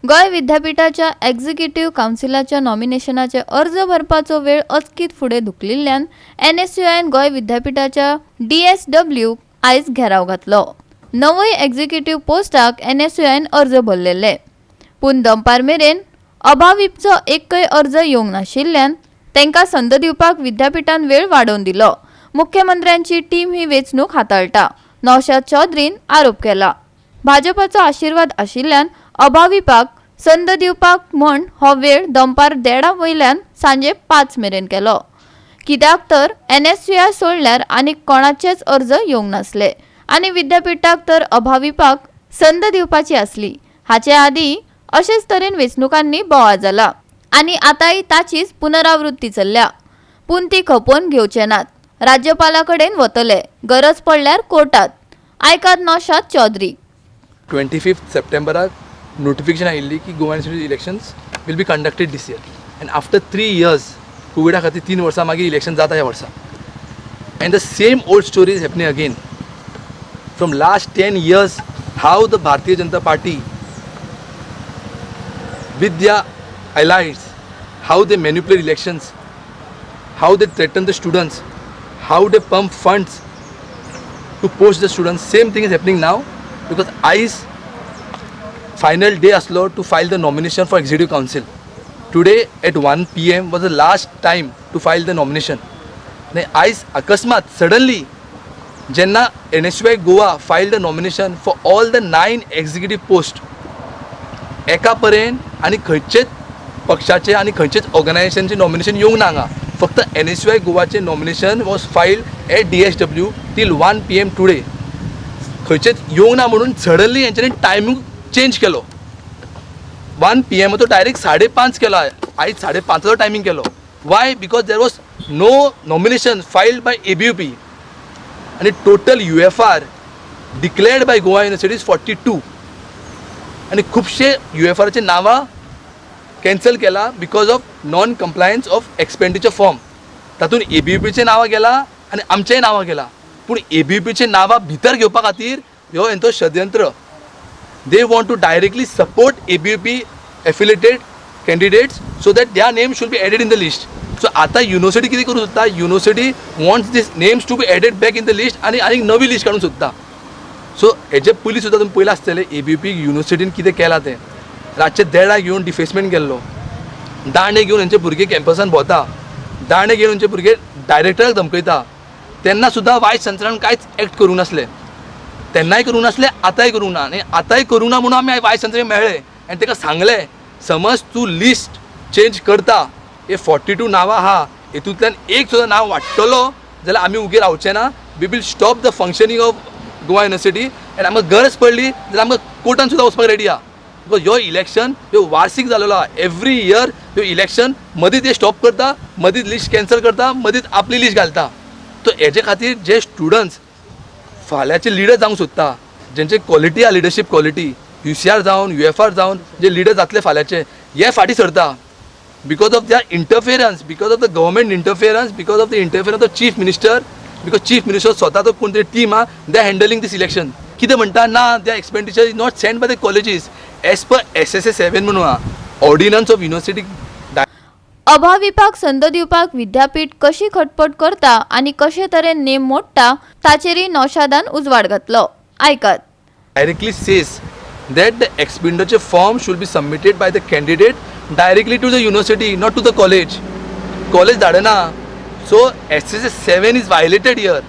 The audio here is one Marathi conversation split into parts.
गोय विद्यापीठाच्या एक्झिक्युटिव्ह काउन्सिलाच्या नॉमिनेशनाचे अर्ज भरपाचो वेळ अचकीत फुडें धुकलिल्ल्यान NSUन गोय विद्यापीठाच्या DSW आयज घेराव घातलो। नवय एक्झिक्युटिव्ह पोस्टाक NSUन अर्ज भरलेले, पूण दनपार मेरेन अभाविपचो एकय अर्ज येवंक नाशिल्ल्यान तांकां संद दिवपाक विद्यापीठान वेळ वाडोवन दिलो। मुख्यमंत्र्यांची टीम ही वेंचणूक हाताळटा, नौशाद चौधरीन आरोप केला। भाजपाचो आशीर्वाद आशिल्ल्यान अभाविपाक संद दिवपाक म्हण हो वेळ दनपार 1:30 वयल्यान सांजे 5 मेरेन केलो। कित्याक तर NSUI सोडल्यार आनी कोणाचेच अर्ज येवंक नासले आनी विद्यापीठाक तर अभाविपाक संद दिवपाची आसली। हाचे आदी अशेच तरेन वेंचणुकांनी बोवाळ जाला आनी आतांय ताचीच पुनरावृत्ती चल्ल्या, पूण ती खपोवन घेवचे नात। राज्यपाला कडेन वतले, गरज पडल्यार कोर्टात। आयकात नौशाद चौधरी। 25 September notification आयिल्ली की Goa university elections will be conducted this year end after 3 years कोविडा खातीर 3 वर्सां मागीर इलेक्शन जाता ह्या वर्सा end the same old story is happening again from last 10 years how the Bharatiya Janata party with their allies, how they manipulate elections, how they threaten the students, how they pump funds to post the students. Same thing is happening now because ICE final day aslo to file the nomination for executive council. Today at 1 PM was the last time to file the nomination. Now ICE akasmat suddenly jenna NSUI Goa filed the nomination for all the 9 executive posts. एका पर्यंत आनी खंयचेच पक्षाचे आनी खंयचेच ऑर्गनायझेशनचे नॉमिनेशन येवंक ना हांगा, फक्त NSUI गोवाचे nomination was filed at DSW till 1 PM today. खंयचेच येवंक ना म्हणून सडनली हेंच्यांनी टायमींग चेंज केलो। 1 PM तो डायरेक्ट 5:30 केलो, आयज 5:30 टायमींग केलो। Why? Because there was no nomination filed by ABUP आनी total UFR declared by Goa university is 42 आणि खुबशे UFRचे नावां कॅन्सल केला because of non compliance of expenditure form. तातूंत ABUPचे नावां गेला आनी आमचेय नावां गेला, पूण ABUPचे नावां भितर घेवपा खातीर ह्यो हेंचो षडयंत्र। They want to directly support ABUP affiliated candidates so that their name should be added in the list. So आतां युनिवर्सिटी कितें करूं सोदता, university wants these names to be added back in the list आनी आनीक नवी लिस्ट काडूंक सोदता। सो हेजे पयलीं सुद्दां तुमी पयलें आसतलें ABUP युनिवर्सिटीन कितें केलां तें। रातचे 1:30 घेवन डिफेसमेंट केल्लो, दांडे घेवन हेंचे भुरगे कॅम्पसान भोंवता, दांडे घेवन हेंचे भुरगे डायरेक्टराक धमकयता। तेन्ना सुद्दां वायस चान्सलरान कांयच एक्ट करूंक नासलें, तेन्नाय करूंक नासलें, आतांय करूंक ना। आनी आतांय करूंक ना म्हणून आमी वायस चान्सलराक मेळ्ळे आनी ताका सांगलें, समज तूं लिस्ट चेंज करता, हे 42 नांवां आहा हेतूंतल्यान एक सुद्दां नांव वाडटलो जाल्यार आमी उगी रावचे ना। We will stop the functioning of Goa university आनी आमकां गरज पडली जाल्यार आमकां कोर्टान सुद्दां वचपाक रेडी आहा। बिकॉज ह्यो इलेक्शन ह्यो वार्षिक जालेलो आहा। एवरी इयर ह्यो इलेक्शन मदींच हे स्टॉप करता, मदींच लिस्ट कॅन्सल करता, मदींच आपली लिस्ट घालता। तो हेजे खातीर जे स्टुडंट्स फाल्यांचे लिडर जावंक सोदता, जेंचे क्वॉलिटी आहा, लिडरशीप क्वॉलिटी, UCR जावन UFR जावन जे लिडर जातले फाल्यांचे, हे फाटीं सरता because of their interference, because of the government interference, because of the interference of the chief minister. Because chief minister स्वता तो कोण तरी टीम आहा, they are handling this election. कितें म्हणटा ना, the expenditure is not sent by the colleges as per SSA 7 म्हणून आहा, ऑर्डिनन्स ऑफ युनिवर्सिटी। अभाविपाक संद दिवपाक विद्यापीठ कशी खटपट करता आनी कशे तरेन नेम मोडटा ताचेरय नौशादान उजवाड घातलो। आयकात। Directly says that the expenditure form should be submitted by the candidate directly to the university, not to the college. College धाडना। So SSA 7 is violated here,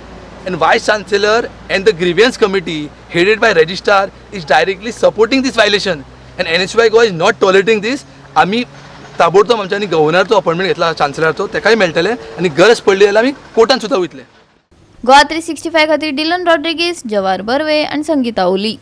and Vice Chancellor and the grievance committee headed by Registrar is directly supporting this violation, and NSUI Goa is not tolerating this. आमी ताबडतोब आमच्यांनी गव्हर्नरचो अपॉइंटमेंट घेतला, चान्सलराचो, तेकाय मेळटले आनी गरज पडली जाल्यार आमी कोर्टान सुद्दां वयतले। गोवा 365 खातीर डिलन रॉड्रिगीस, जवार बर्वे आनी संगीता ओली।